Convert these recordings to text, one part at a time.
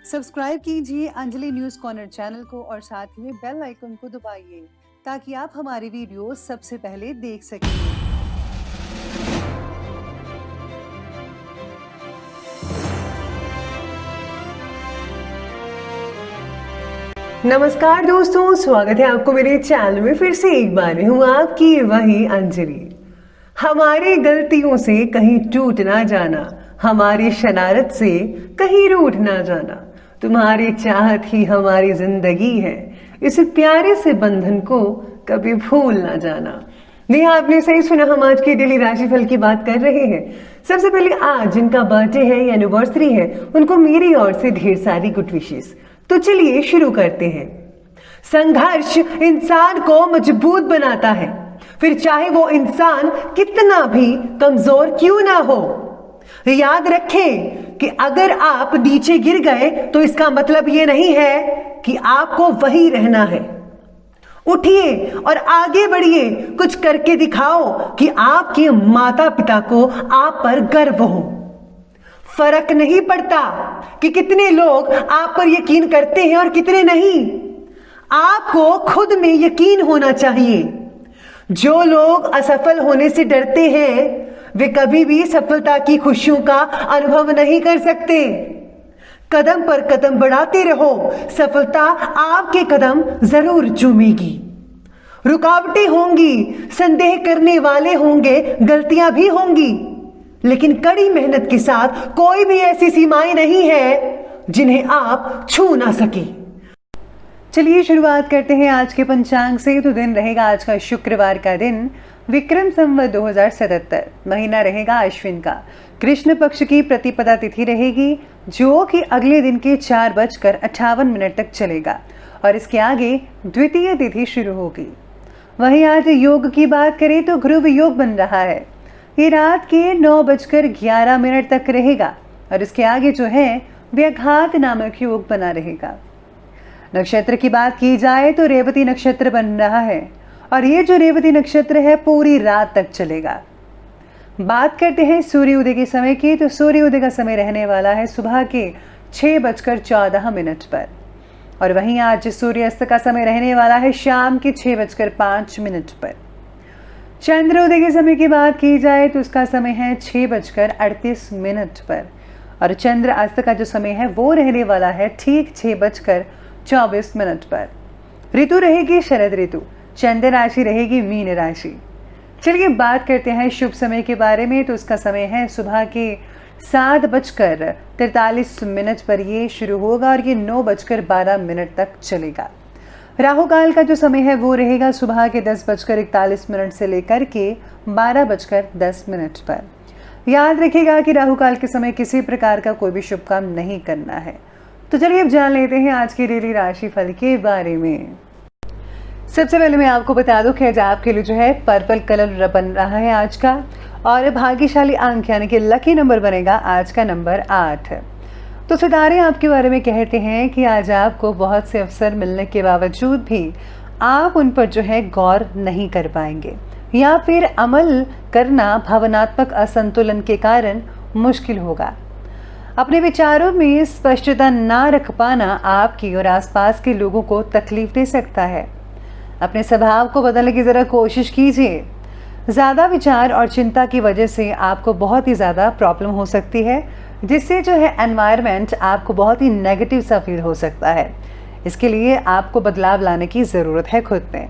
Subscribe कीजिए Anjali news corner channel को और साथ ही में बेल आइकन को दबाइए ताकि आप हमारी वीडियो सबसे पहले देख सकें। नमस्कार दोस्तों, स्वागत है आपको मेरे चैनल में। फिर से एक बार हूँ आपकी वही अंजलि। हमारी गलतियों से कहीं टूट ना जाना, हमारी शरारत से कहीं रूठ ना जाना, तुम्हारी चाहत ही हमारी जिंदगी है, इस प्यारे से बंधन को कभी भूल ना जाना। नहीं, आपने सही सुना, हम आज की डेली राशिफल की बात कर रहे हैं। सबसे पहले आज जिनका बर्थडे है या एनिवर्सरी है, उनको मेरी ओर से ढेर सारी गुड विशेस। तो चलिए शुरू करते हैं। संघर्ष इंसान को मजबूत बनाता है, फिर चाहे वो इंसान कितना भी कमजोर क्यों ना हो। याद रखें कि अगर आप नीचे गिर गए तो इसका मतलब ये नहीं है कि आपको वहीं रहना है। उठिए और आगे बढ़िए, कुछ करके दिखाओ कि आपके माता पिता को आप पर गर्व हो। फर्क नहीं पड़ता कि कितने लोग आप पर यकीन करते हैं और कितने नहीं, आपको खुद में यकीन होना चाहिए। जो लोग असफल होने से डरते हैं वे कभी भी सफलता की खुशियों का अनुभव नहीं कर सकते। कदम पर कदम बढ़ाते रहो, सफलता आपके कदम जरूर चूमेगी। रुकावटें होंगी, संदेह करने वाले होंगे, गलतियां भी होंगी, लेकिन कड़ी मेहनत के साथ कोई भी ऐसी सीमाएं नहीं है जिन्हें आप छू ना सके। चलिए शुरुआत करते हैं आज के पंचांग से। तो दिन रहेगा आज का शुक्रवार का दिन, विक्रम संवत 2077, महीना रहेगा अश्विन का, कृष्ण पक्ष की प्रतिपदा तिथि रहेगी जो कि अगले दिन के 4:58 तक चलेगा और इसके आगे द्वितीय तिथि शुरू होगी। वहीं आज योग की बात करें तो ध्रुव योग बन रहा है, ये रात के 9:11 तक रहेगा और इसके आगे जो है व्याघात नामक योग बना रहेगा। नक्षत्र की बात की जाए तो रेवती नक्षत्र बन रहा है और ये जो रेवती नक्षत्र है पूरी रात तक चलेगा। बात करते हैं सूर्योदय के समय की, तो सूर्योदय का समय रहने वाला है सुबह के 6:14 पर और वहीं आज सूर्यास्त का समय रहने वाला है शाम के 6:05 पर। चंद्रोदय के समय की बात की जाए तो उसका समय है 6:38 पर और चंद्र अस्त का जो समय है वो रहने वाला है ठीक 6:24 पर। ऋतु रहेगी शरद ऋतु, चंद्र राशि रहेगी मीन राशि। चलिए बात करते हैं शुभ समय के बारे में, तो उसका समय है सुबह के 7:43 पर ये शुरू होगा और ये 9:12 तक चलेगा। राहु काल का जो समय है वो रहेगा सुबह के 10:41 से लेकर के 12:10 पर। याद रखिएगा कि राहु काल के समय किसी प्रकार का कोई भी शुभ काम नहीं करना है। तो चलिए अब जान लेते हैं आज की डेली राशिफल के बारे में। सबसे पहले मैं आपको बता दूं कि आज आपके लिए जो है पर्पल कलर बन रहा है आज का, और भाग्यशाली अंक यानी कि लकी नंबर बनेगा आज का नंबर 8। तो सितारे आपके बारे में कहते हैं कि आज आपको बहुत से अवसर मिलने के बावजूद भी आप उन पर जो है गौर नहीं कर पाएंगे या फिर अमल करना भावनात्मक असंतुलन के कारण मुश्किल होगा। अपने विचारों में स्पष्टता ना रख पाना आपकी और आसपास के लोगों को तकलीफ दे सकता है। अपने स्वभाव को बदलने की ज़रा कोशिश कीजिए। ज़्यादा विचार और चिंता की वजह से आपको बहुत ही ज़्यादा प्रॉब्लम हो सकती है, जिससे जो है एनवायरनमेंट आपको बहुत ही नेगेटिव सा फील हो सकता है। इसके लिए आपको बदलाव लाने की ज़रूरत है खुद में।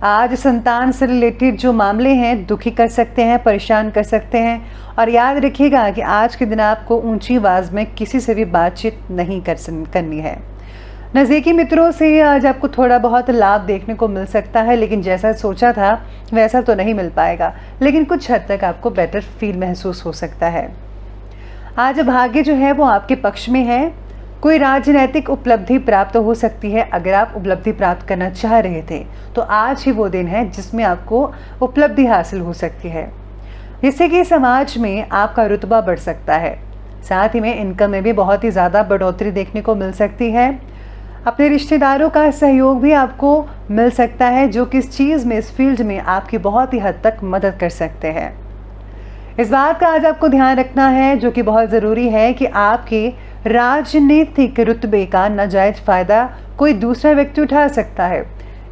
आज संतान से रिलेटेड जो मामले हैं दुखी कर सकते हैं, परेशान कर सकते हैं, और याद रखिएगा कि आज के दिन आपको ऊंची आवाज़ में किसी से भी बातचीत नहीं करनी है। नज़दीकी मित्रों से आज आपको थोड़ा बहुत लाभ देखने को मिल सकता है, लेकिन जैसा सोचा था वैसा तो नहीं मिल पाएगा, लेकिन कुछ हद तक आपको बेटर फील महसूस हो सकता है। आज भाग्य जो है वो आपके पक्ष में है। कोई राजनैतिक उपलब्धि प्राप्त हो सकती है। अगर आप उपलब्धि प्राप्त करना चाह रहे थे तो आज ही वो दिन है जिसमें आपको उपलब्धि हासिल हो सकती है, जिससे कि समाज में आपका रुतबा बढ़ सकता है। साथ ही में इनकम में भी बहुत ही ज़्यादा बढ़ोतरी देखने को मिल सकती है। अपने रिश्तेदारों का सहयोग भी आपको मिल सकता है, जो कि इस चीज़ में, इस फील्ड में आपकी बहुत ही हद तक मदद कर सकते हैं। इस बात का आज आपको ध्यान रखना है, जो कि बहुत ज़रूरी है, कि आपके राजनीतिक रुतबे का नाजायज फ़ायदा कोई दूसरा व्यक्ति उठा सकता है।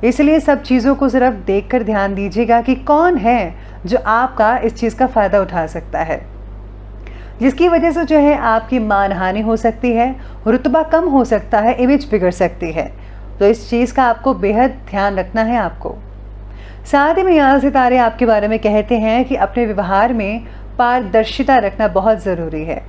इसलिए सब चीज़ों को सिर्फ देखकर ध्यान दीजिएगा कि कौन है जो आपका इस चीज़ का फ़ायदा उठा सकता है, जिसकी वजह से जो है आपकी मानहानि हो सकती है, रुतबा कम हो सकता है, इमेज बिगड़ सकती है। तो इस चीज़ का आपको बेहद ध्यान रखना है आपको। साथ ही में यहाँ सितारे आपके बारे में कहते हैं कि अपने व्यवहार में पारदर्शिता रखना बहुत ज़रूरी है।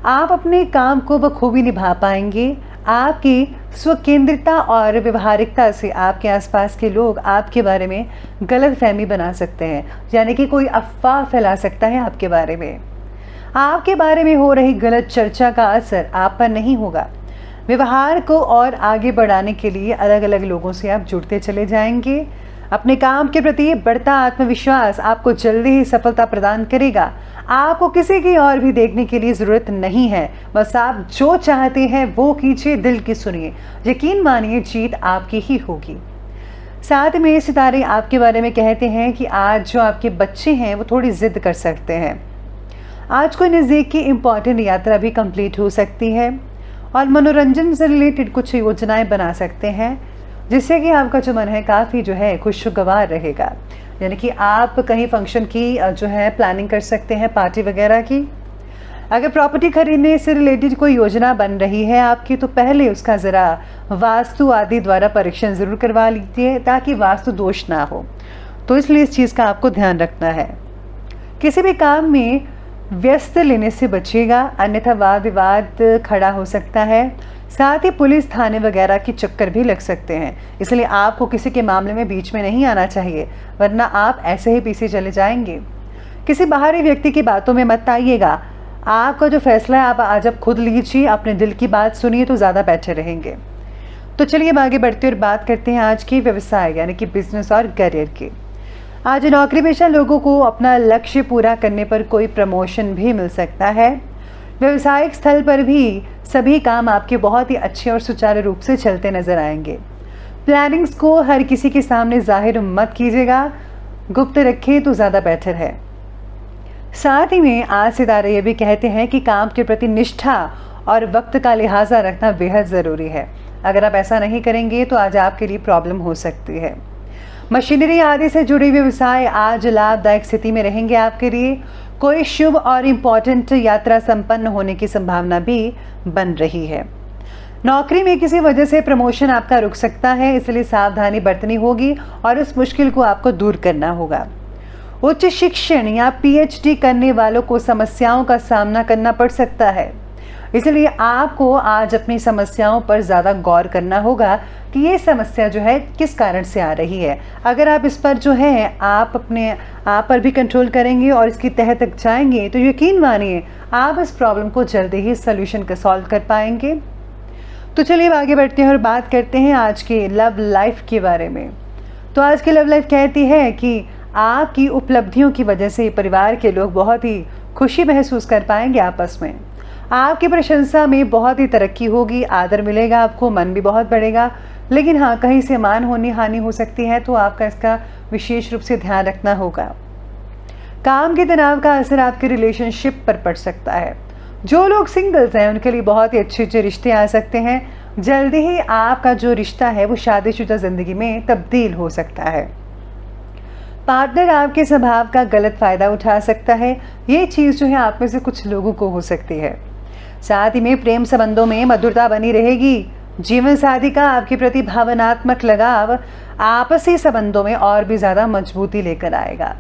आप अपने काम को बखूबी निभा पाएंगे। आपकी स्वकेंद्रिता और व्यवहारिकता से आपके आसपास के लोग आपके बारे में गलत फहमी बना सकते हैं, यानी कि कोई अफवाह फैला सकता है आपके बारे में। आपके बारे में हो रही गलत चर्चा का असर आप पर नहीं होगा। व्यवहार को और आगे बढ़ाने के लिए अलग अलग लोगों से आप जुड़ते चले जाएंगे। अपने काम के प्रति बढ़ता आत्मविश्वास आपको जल्दी ही सफलता प्रदान करेगा। आपको किसी की और भी देखने के लिए ज़रूरत नहीं है, बस आप जो चाहते हैं वो कीजिए, दिल की सुनिए, यकीन मानिए जीत आपकी ही होगी। साथ में सितारे आपके बारे में कहते हैं कि आज जो आपके बच्चे हैं वो थोड़ी ज़िद कर सकते हैं। आज कोई नज़दीक की इम्पॉर्टेंट यात्रा भी कंप्लीट हो सकती है और मनोरंजन से रिलेटेड कुछ योजनाएं बना सकते हैं, जिससे कि आपका जो मन है काफ़ी जो है खुशगवार रहेगा। यानी कि आप कहीं फंक्शन की जो है प्लानिंग कर सकते हैं, पार्टी वगैरह की। अगर प्रॉपर्टी खरीदने से रिलेटेड कोई योजना बन रही है आपकी, तो पहले उसका ज़रा वास्तु आदि द्वारा परीक्षण ज़रूर करवा लीजिए ताकि वास्तु दोष ना हो। तो इसलिए इस चीज़ का आपको ध्यान रखना है। किसी भी काम में व्यस्त लेने से बचिएगा, अन्यथा वाद विवाद खड़ा हो सकता है। साथ ही पुलिस थाने वगैरह की चक्कर भी लग सकते हैं, इसलिए आपको किसी के मामले में बीच में नहीं आना चाहिए, वरना आप ऐसे ही पीछे चले जाएंगे। किसी बाहरी व्यक्ति की बातों में मत आइएगा। आपका जो फैसला है आप आज अब खुद लीजिए, अपने दिल की बात सुनिए तो ज़्यादा बेहतर रहेंगे। तो चलिए अब आगे बढ़ते और बात करते हैं आज की व्यवसाय यानी कि बिजनेस और करियर की। आज नौकरी पेशा लोगों को अपना लक्ष्य पूरा करने पर कोई प्रमोशन भी मिल सकता है। व्यवसायिक स्थल पर भी सभी काम आपके बहुत ही अच्छे और सुचारू रूप से चलते नजर आएंगे। प्लानिंग्स को हर किसी के सामने जाहिर मत कीजिएगा, गुप्त रखिए तो ज़्यादा बेहतर है। साथ ही में आज सितारे ये भी कहते हैं कि काम के प्रति निष्ठा और वक्त का लिहाजा रखना बेहद ज़रूरी है। अगर आप ऐसा नहीं करेंगे तो आज आपके लिए प्रॉब्लम हो सकती है। मशीनरी आदि से जुड़े व्यवसाय आज लाभदायक स्थिति में रहेंगे आपके लिए। कोई शुभ और इम्पॉर्टेंट यात्रा संपन्न होने की संभावना भी बन रही है। नौकरी में किसी वजह से प्रमोशन आपका रुक सकता है, इसलिए सावधानी बरतनी होगी और इस मुश्किल को आपको दूर करना होगा। उच्च शिक्षण या पीएचडी करने वालों को समस्याओं का सामना करना पड़ सकता है, इसलिए आपको आज अपनी समस्याओं पर ज़्यादा गौर करना होगा कि ये समस्या जो है किस कारण से आ रही है। अगर आप इस पर जो है आप अपने आप पर भी कंट्रोल करेंगे और इसकी तह तक जाएंगे तो यकीन मानिए आप इस प्रॉब्लम को जल्दी ही सॉल्यूशन का सॉल्व कर पाएंगे। तो चलिए अब आगे बढ़ते हैं और बात करते हैं आज के लव लाइफ के बारे में। तो आज की लव लाइफ कहती है कि आपकी उपलब्धियों की वजह से परिवार के लोग बहुत ही खुशी महसूस कर पाएंगे आपस में। आपकी प्रशंसा में बहुत ही तरक्की होगी, आदर मिलेगा आपको, मन भी बहुत बढ़ेगा। लेकिन हाँ, कहीं से मान हानि हो सकती है, तो आपका इसका विशेष रूप से ध्यान रखना होगा। काम के तनाव का असर आपके रिलेशनशिप पर पड़ सकता है। जो लोग सिंगल्स हैं उनके लिए बहुत ही अच्छे अच्छे रिश्ते आ सकते हैं। जल्दी ही आपका जो रिश्ता है वो शादीशुदा जिंदगी में तब्दील हो सकता है। पार्टनर आपके स्वभाव का गलत फ़ायदा उठा सकता है, ये चीज़ जो है आप में से कुछ लोगों को हो सकती है। साथ ही में प्रेम संबंधों में मधुरता बनी रहेगी। जीवन साथी का आपके प्रति भावनात्मक लगाव आपसी संबंधों में और भी ज़्यादा मजबूती लेकर आएगा।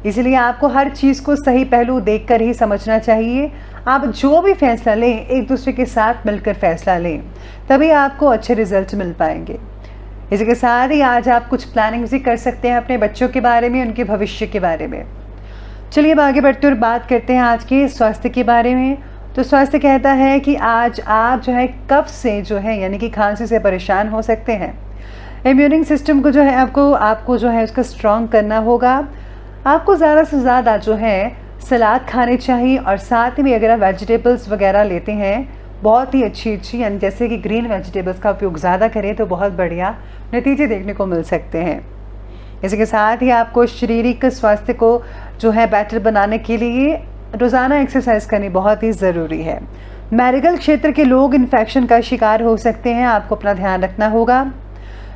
इसलिए आपको हर चीज़ को सही पहलू देखकर ही समझना चाहिए। आप जो भी फैसला लें एक दूसरे के साथ मिलकर फैसला लें, तभी आपको अच्छे रिजल्ट मिल पाएंगे। इसके साथ ही आज आप कुछ प्लानिंग भी कर सकते हैं अपने बच्चों के बारे में, उनके भविष्य के बारे में। चलिए अब आगे बढ़ते और बात करते हैं आज के स्वास्थ्य के बारे में। तो स्वास्थ्य कहता है कि आज आप जो है कफ से जो है यानी कि खांसी से परेशान हो सकते हैं। इम्यूनिंग सिस्टम को जो है आपको जो है उसका स्ट्रॉन्ग करना होगा। आपको ज़्यादा से ज़्यादा जो है सलाद खाने चाहिए और साथ ही में अगर आप वेजिटेबल्स वगैरह लेते हैं बहुत ही अच्छी यानी जैसे कि ग्रीन वेजिटेबल्स का उपयोग ज़्यादा करें तो बहुत बढ़िया नतीजे देखने को मिल सकते हैं। इसके साथ ही आपको शारीरिक स्वास्थ्य को जो है बेटर बनाने के लिए रोज़ाना एक्सरसाइज करनी बहुत ही ज़रूरी है। मेडिकल क्षेत्र के लोग इन्फेक्शन का शिकार हो सकते हैं, आपको अपना ध्यान रखना होगा।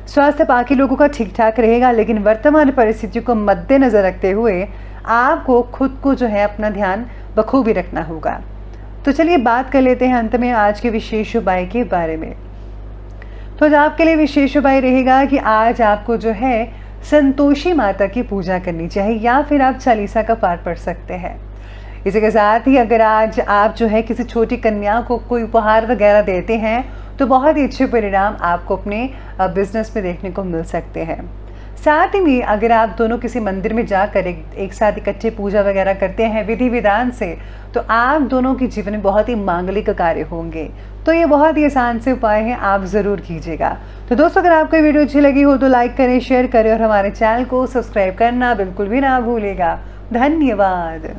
स्वास्थ्य बाकी लोगों का ठीक ठाक रहेगा, लेकिन वर्तमान परिस्थितियों को मद्देनजर रखते हुए आपको खुद को जो है अपना ध्यान बखूबी रखना होगा। तो चलिए बात कर लेते हैं अंत में आज के विशेष उपाय के बारे में। तो आज आपके लिए विशेष उपाय रहेगा कि आज आपको जो है संतोषी माता की पूजा करनी चाहिए, या फिर आप चालीसा का पाठ पढ़ सकते हैं। इसी के साथ ही अगर आज आप जो है किसी छोटी कन्या को कोई उपहार वगैरह देते हैं तो बहुत ही अच्छे परिणाम आपको अपने बिजनेस में देखने को मिल सकते हैं। साथ ही में अगर आप दोनों किसी मंदिर में जाकर एक साथ इकट्ठे पूजा वगैरह करते हैं विधि विधान से, तो आप दोनों के जीवन में बहुत ही मांगलिक कार्य होंगे। तो ये बहुत ही आसान से उपाय हैं, आप ज़रूर कीजिएगा। तो दोस्तों, अगर आपको वीडियो अच्छी लगी हो तो लाइक करें, शेयर करें और हमारे चैनल को सब्सक्राइब करना बिल्कुल भी ना भूलिएगा। धन्यवाद।